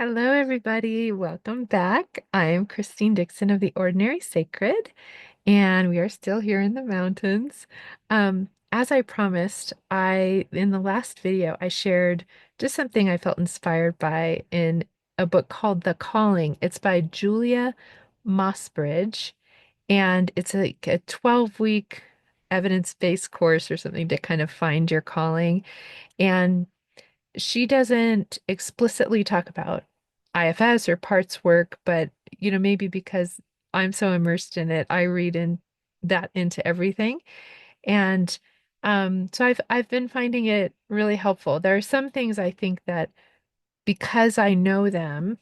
Hello, everybody. Welcome back. I am Christine Dixon of the Ordinary Sacred, and we are still here in the mountains. As I promised, in the last video, I shared just something I felt inspired by in a book called The Calling. It's by Julia Mossbridge, and it's like a 12-week evidence-based course or something to kind of find your calling. And she doesn't explicitly talk about IFS or parts work, but maybe because I'm so immersed in it, I read in that into everything. And so I've been finding it really helpful. There are some things I think that because I know them,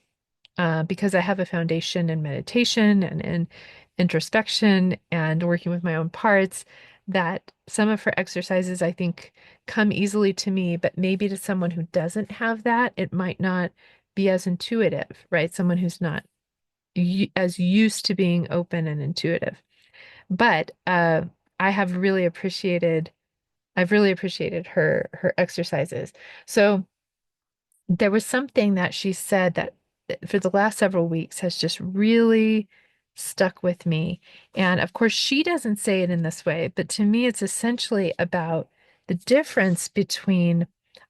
because I have a foundation in meditation and in introspection and working with my own parts, that some of her exercises I think come easily to me, but maybe to someone who doesn't have that, it might not be as intuitive, right? Someone who's not as used to being open and intuitive. But I have really appreciated, I've really appreciated her exercises. So there was something that she said that for the last several weeks has just really stuck with me. And of course, she doesn't say it in this way, but to me, it's essentially about the difference between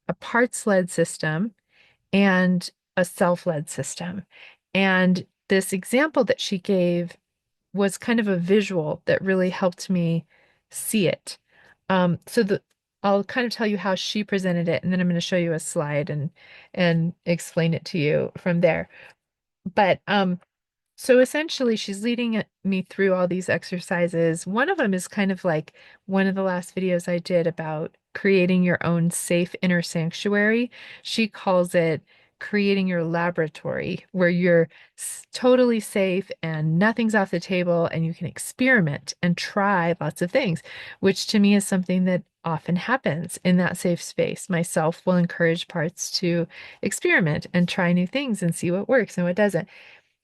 a parts-led system and a self-led system. And this example that she gave was kind of a visual that really helped me see it. I'll kind of tell you how she presented it, and then I'm going to show you a slide and explain it to you from there. But so essentially, she's leading me through all these exercises. One of them is kind of like one of the last videos I did about creating your own safe inner sanctuary. She calls it creating your laboratory, where you're totally safe and nothing's off the table, and you can experiment and try lots of things, which to me is something that often happens in that safe space. Myself will encourage parts to experiment and try new things and see what works and what doesn't.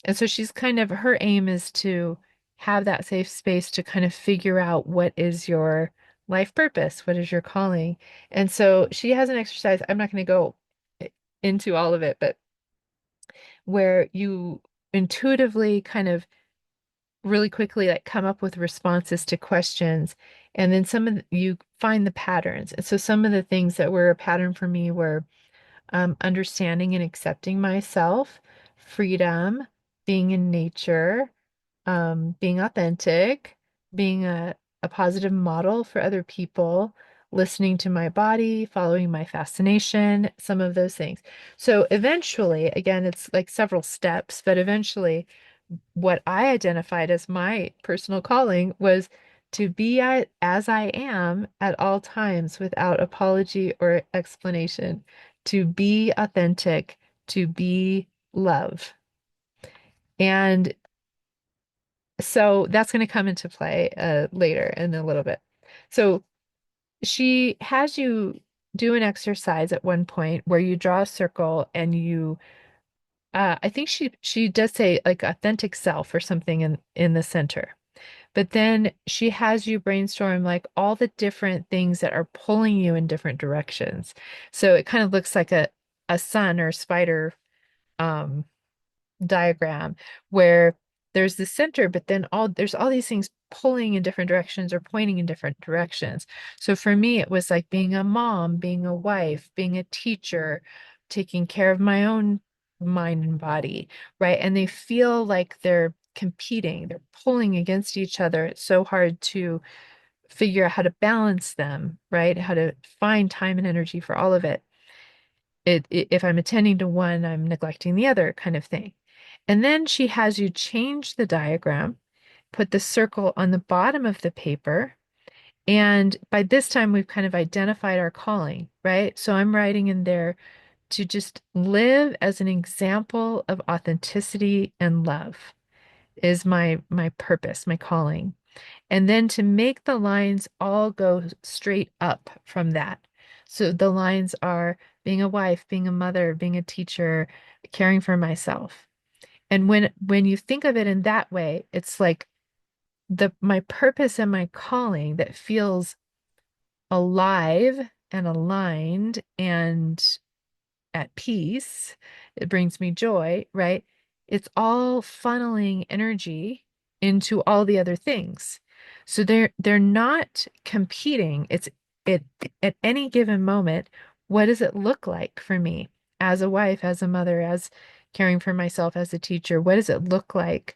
And so she's kind of, her aim is to have that safe space to kind of figure out what is your life purpose, what is your calling. And so she has an exercise, I'm not going to go into all of it, but where you intuitively kind of really quickly like come up with responses to questions, and then you find the patterns. And so some of the things that were a pattern for me were understanding and accepting myself, freedom, being in nature, being authentic, being a positive model for other people, listening to my body, following my fascination, some of those things. So eventually, again, it's like several steps, but eventually, what I identified as my personal calling was to be as I am at all times without apology or explanation, to be authentic, to be love. And so that's going to come into play later in a little bit. So she has you do an exercise at one point where you draw a circle and I think she does say like authentic self or something in the center. But then she has you brainstorm like all the different things that are pulling you in different directions. So it kind of looks like a sun or spider um diagram where there's the center, but then there's all these things pulling in different directions or pointing in different directions. So for me, it was like being a mom, being a wife, being a teacher, taking care of my own mind and body, right? And they feel like they're competing, they're pulling against each other. It's so hard to figure out how to balance them, right? How to find time and energy for all of it. If I'm attending to one, I'm neglecting the other kind of thing. And then she has you change the diagram, put the circle on the bottom of the paper. And by this time, we've kind of identified our calling, right? So I'm writing in there to just live as an example of authenticity and love is my purpose, my calling. And then to make the lines all go straight up from that. So the lines are being a wife, being a mother, being a teacher, caring for myself. And when you think of it in that way, it's like the my purpose and my calling that feels alive and aligned and at peace. It brings me joy, right? It's all funneling energy into all the other things. So they're not competing. It's it at any given moment, what does it look like for me as a wife, as a mother, as caring for myself, as a teacher? What does it look like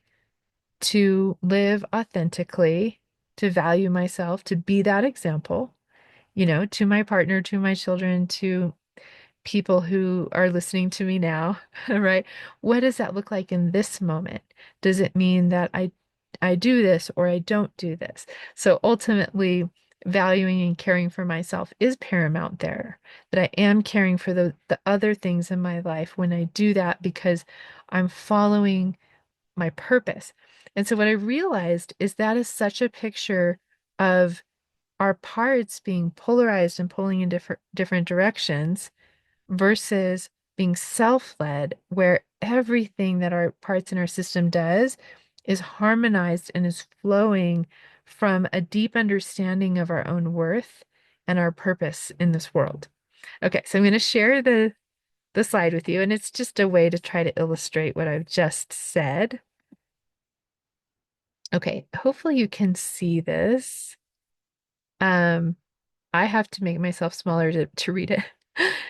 to live authentically, to value myself, to be that example, to my partner, to my children, to people who are listening to me now, right? What does that look like in this moment? Does it mean that I do this or I don't do this? So ultimately, valuing and caring for myself is paramount there. That I am caring for the other things in my life when I do that because I'm following my purpose. And so what I realized is that is such a picture of our parts being polarized and pulling in different directions versus being self-led, where everything that our parts in our system does is harmonized and is flowing from a deep understanding of our own worth and our purpose in this world. Okay, so I'm going to share the slide with you, and it's just a way to try to illustrate what I've just said. Okay, hopefully you can see this. Um, I have to make myself smaller to read it.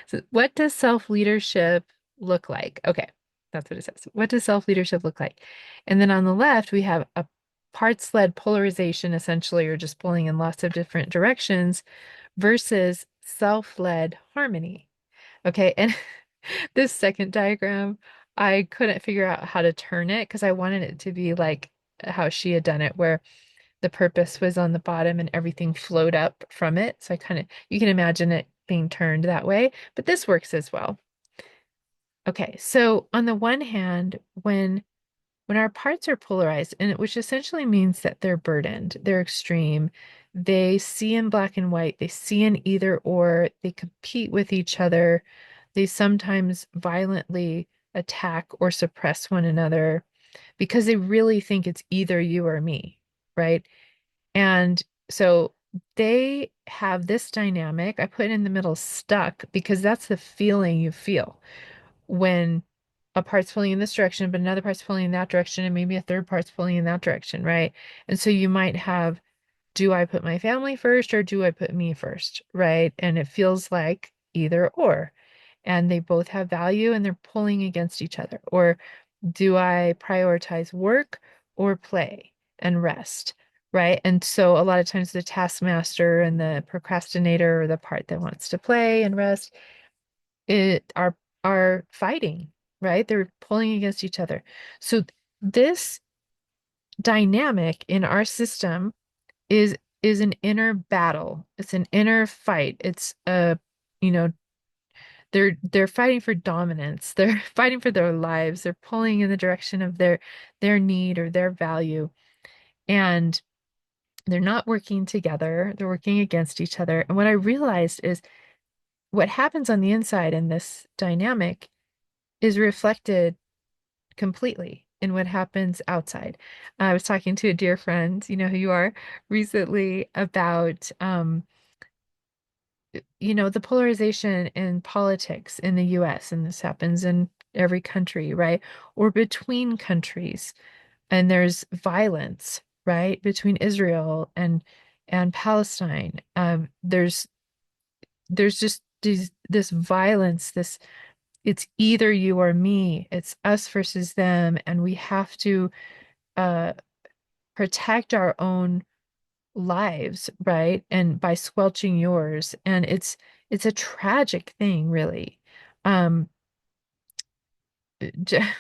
So what does self-leadership look like? Okay, that's what it says. What does self-leadership look like? And then on the left, we have a parts-led polarization, essentially, or just pulling in lots of different directions versus self-led harmony. Okay, and this second diagram, I couldn't figure out how to turn it because I wanted it to be like how she had done it, where the purpose was on the bottom and everything flowed up from it. So you can imagine it being turned that way, but this works as well. Okay, so on the one hand, when our parts are polarized, which essentially means that they're burdened, they're extreme, they see in black and white, they see in either or, they compete with each other, they sometimes violently attack or suppress one another because they really think it's either you or me, right? And so they have this dynamic. I put in the middle stuck because that's the feeling you feel when a part's pulling in this direction, but another part's pulling in that direction, and maybe a third part's pulling in that direction, right? And so you might have, do I put my family first or do I put me first, right? And it feels like either or. And they both have value and they're pulling against each other. Or do I prioritize work or play and rest? Right. And so a lot of times the taskmaster and the procrastinator or the part that wants to play and rest it are fighting, right? They're pulling against each other. So this dynamic in our system is an inner battle. It's an inner fight. It's a, you know, they're fighting for dominance. They're fighting for their lives. They're pulling in the direction of their need or their value. And they're not working together. They're working against each other. And what I realized is what happens on the inside in this dynamic is reflected completely in what happens outside. I was talking to a dear friend, you know who you are, recently about the polarization in politics in the US, and this happens in every country, right? Or between countries. And there's violence, right, between Israel and Palestine. There's just this violence, it's either you or me, it's us versus them, and we have to uh protect our own lives, right? And by squelching yours. And it's a tragic thing, really. Um,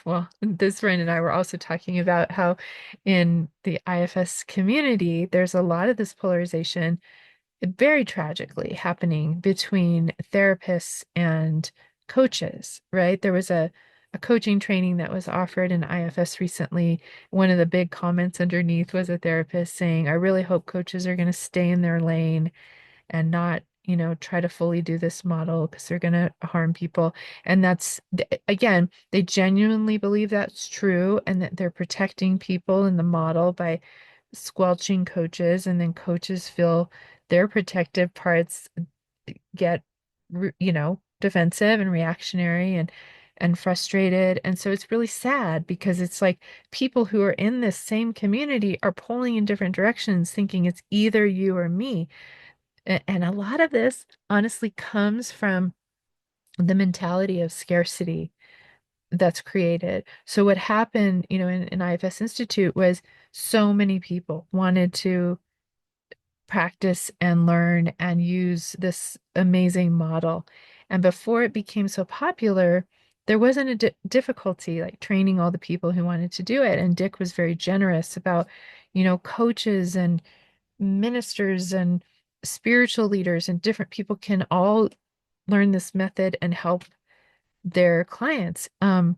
well, this friend and I were also talking about how in the IFS community, there's a lot of this polarization very tragically happening between therapists and coaches, right? There was a coaching training that was offered in IFS recently. One of the big comments underneath was a therapist saying, I really hope coaches are going to stay in their lane and not, try to fully do this model because they're going to harm people. And again, they genuinely believe that's true and that they're protecting people in the model by squelching coaches, and then coaches feel their protective parts get, defensive and reactionary and frustrated. And so it's really sad because it's like people who are in this same community are pulling in different directions, thinking it's either you or me. And a lot of this honestly comes from the mentality of scarcity that's created. So what happened, in IFS Institute was so many people wanted to practice and learn and use this amazing model. And before it became so popular, there wasn't a difficulty like training all the people who wanted to do it. And Dick was very generous about, coaches and ministers and spiritual leaders and different people can all learn this method and help their clients. And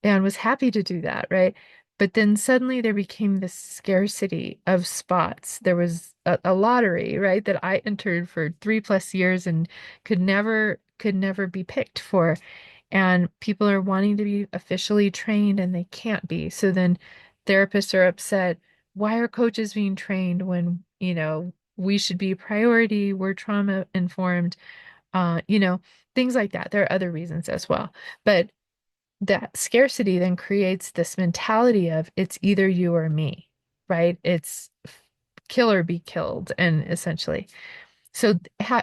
was happy to do that, right? But then suddenly there became this scarcity of spots. There was a lottery, right, that I entered for 3+ years and could never be picked for. And people are wanting to be officially trained and they can't be. So then therapists are upset. Why are coaches being trained when, we should be priority, we're trauma informed, uh, you know, things like that. There are other reasons as well. But that scarcity then creates this mentality of it's either you or me, right? It's kill or be killed, and essentially. So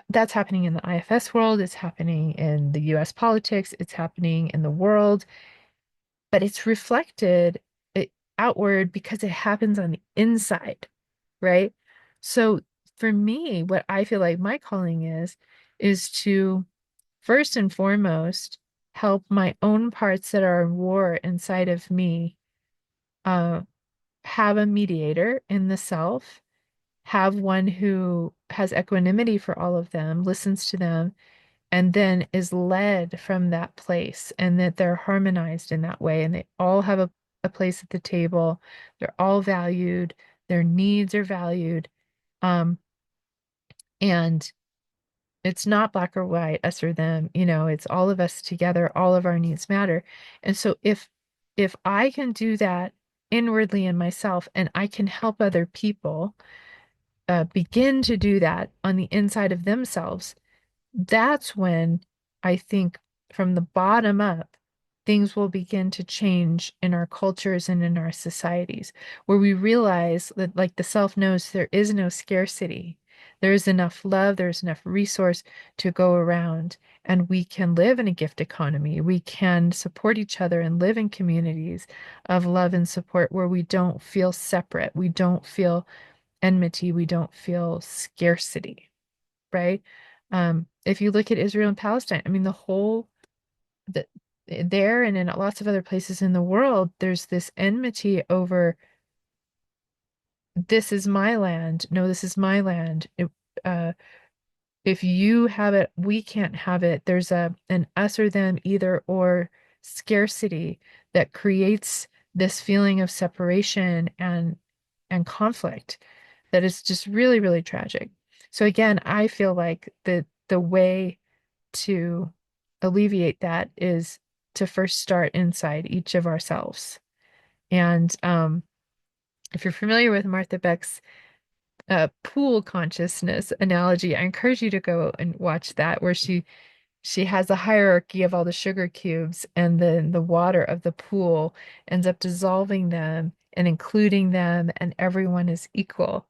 that's happening in the IFS world, it's happening in the US politics, it's happening in the world, but it's reflected it, outward because it happens on the inside, right? So for me, what I feel like my calling is to first and foremost, help my own parts that are in war inside of me uh, have a mediator in the self, have one who has equanimity for all of them, listens to them, and then is led from that place, and that they're harmonized in that way, and they all have a place at the table. They're all valued, their needs are valued. Um, and It's not black or white, us or them, it's all of us together, all of our needs matter. And so if I can do that inwardly in myself and I can help other people begin to do that on the inside of themselves, that's when I think from the bottom up, things will begin to change in our cultures and in our societies, where we realize that, like the self knows, there is no scarcity. There is enough love, there's enough resource to go around, and we can live in a gift economy. We can support each other and live in communities of love and support where we don't feel separate, we don't feel enmity, we don't feel scarcity, right? If you look at Israel and Palestine, I mean, the, there and in lots of other places in the world, there's this enmity over this is my land. No, this is my land. Uh, if you have it, we can't have it. There's an us or them, either or scarcity that creates this feeling of separation and conflict that is just really, really tragic. So again, I feel like the way to alleviate that is to first start inside each of ourselves. And if you're familiar with Martha Beck's pool consciousness analogy, I encourage you to go and watch that, where she has a hierarchy of all the sugar cubes, and then the water of the pool ends up dissolving them and including them, and everyone is equal.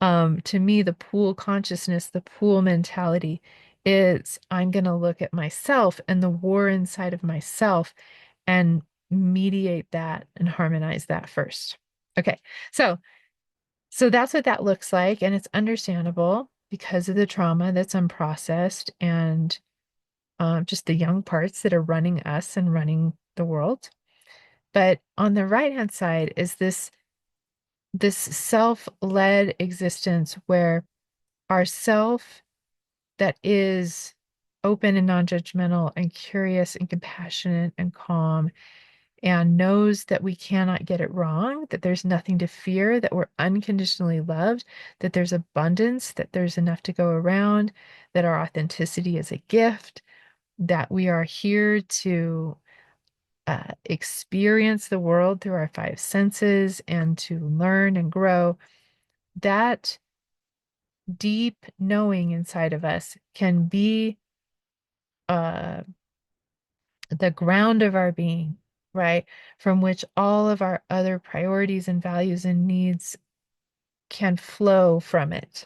To me, the pool consciousness, the pool mentality is I'm going to look at myself and the war inside of myself and mediate that and harmonize that first. Okay. So, so that's what that looks like. And it's understandable because of the trauma that's unprocessed and just the young parts that are running us and running the world. But on the right-hand side is this self-led existence where our self that is open and non-judgmental and curious and compassionate and calm and knows that we cannot get it wrong, that there's nothing to fear, that we're unconditionally loved, that there's abundance, that there's enough to go around, that our authenticity is a gift, that we are here to experience the world through our five senses and to learn and grow. That deep knowing inside of us can be uh the ground of our being, right? From which all of our other priorities and values and needs can flow from it,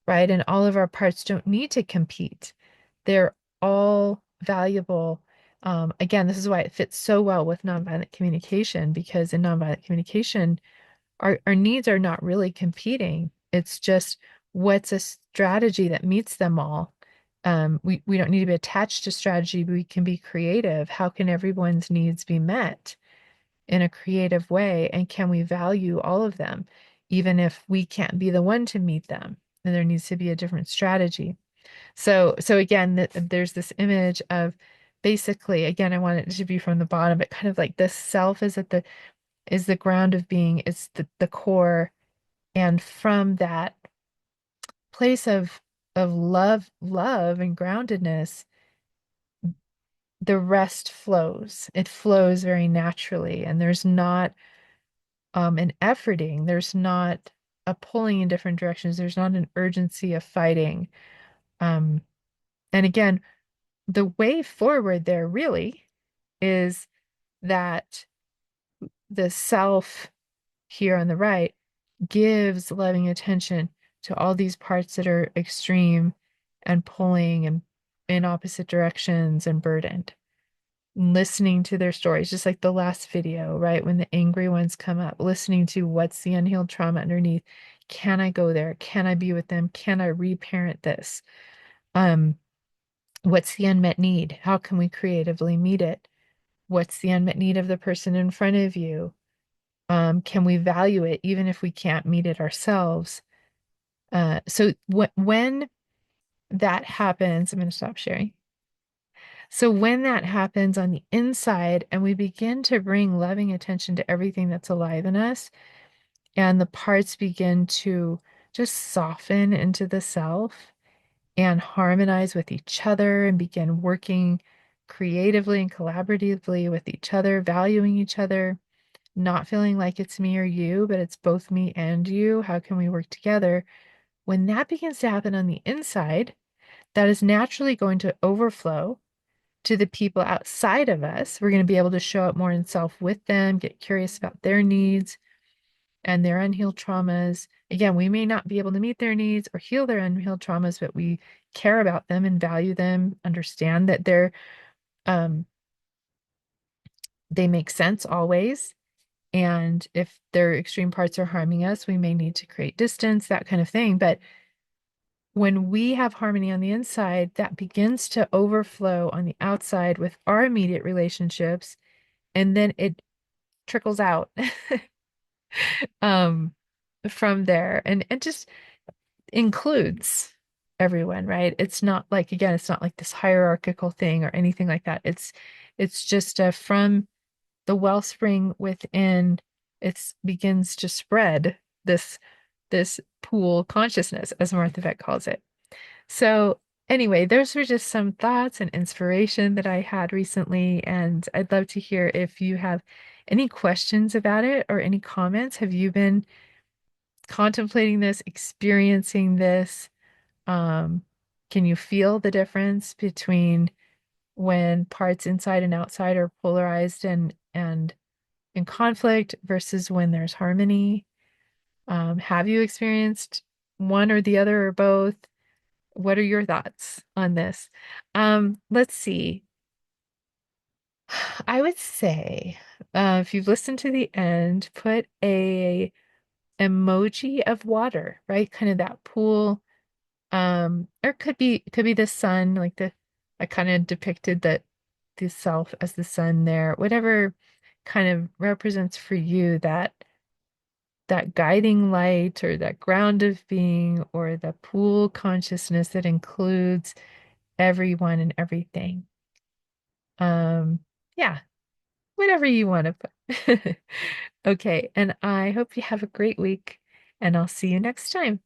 right? And all of our parts don't need to compete. They're all valuable. Again, this is why it fits so well with nonviolent communication, because in nonviolent communication, our needs are not really competing. It's just what's a strategy that meets them all. We don't need to be attached to strategy, but we can be creative. How can everyone's needs be met in a creative way? And can we value all of them, even if we can't be the one to meet them? And there needs to be a different strategy. So again, there's this image of basically, again, I want it to be from the bottom, but kind of like the self is the ground of being, it's the core. And from that place of love and groundedness, the rest flows. It flows very naturally. And there's not an efforting, there's not a pulling in different directions, there's not an urgency of fighting. Um, and again, the way forward there really is that the self here on the right gives loving attention to all these parts that are extreme and pulling and in opposite directions and burdened. Listening to their stories, just like the last video, right? When the angry ones come up, listening to what's the unhealed trauma underneath. Can I go there? Can I be with them? Can I reparent this? Um, what's the unmet need? How can we creatively meet it? What's the unmet need of the person in front of you? Can we value it even if we can't meet it ourselves? So when that happens, I'm going to stop sharing. So when that happens on the inside and we begin to bring loving attention to everything that's alive in us, and the parts begin to just soften into the self and harmonize with each other and begin working creatively and collaboratively with each other, valuing each other, not feeling like it's me or you, but it's both me and you. How can we work together? When that begins to happen on the inside, that is naturally going to overflow to the people outside of us. We're going to be able to show up more in self with them, get curious about their needs and their unhealed traumas. Again, we may not be able to meet their needs or heal their unhealed traumas, but we care about them and value them, understand that um, they make sense always. And if their extreme parts are harming us, we may need to create distance, that kind of thing. But when we have harmony on the inside, that begins to overflow on the outside with our immediate relationships, and then it trickles out um, from there and just includes everyone, right? It's not like, again, it's not like this hierarchical thing or anything like that. It's just from the wellspring within, it begins to spread this pool consciousness, as Martha Beck calls it. So anyway, those were just some thoughts and inspiration that I had recently, and I'd love to hear if you have any questions about it or any comments. Have you been contemplating this, experiencing this? Um, can you feel the difference between when parts inside and outside are polarized and in conflict versus when there's harmony? Have you experienced one or the other or both? What are your thoughts on this? Let's see. I would say, if you've listened to the end, put a emoji of water, right? Kind of that pool. Or it could be the sun, like I kind of depicted the self as the sun there. Whatever kind of represents for you that guiding light or that ground of being or the pool consciousness that includes everyone and everything. Um, yeah, whatever you want to put. Okay, and I hope you have a great week, and I'll see you next time.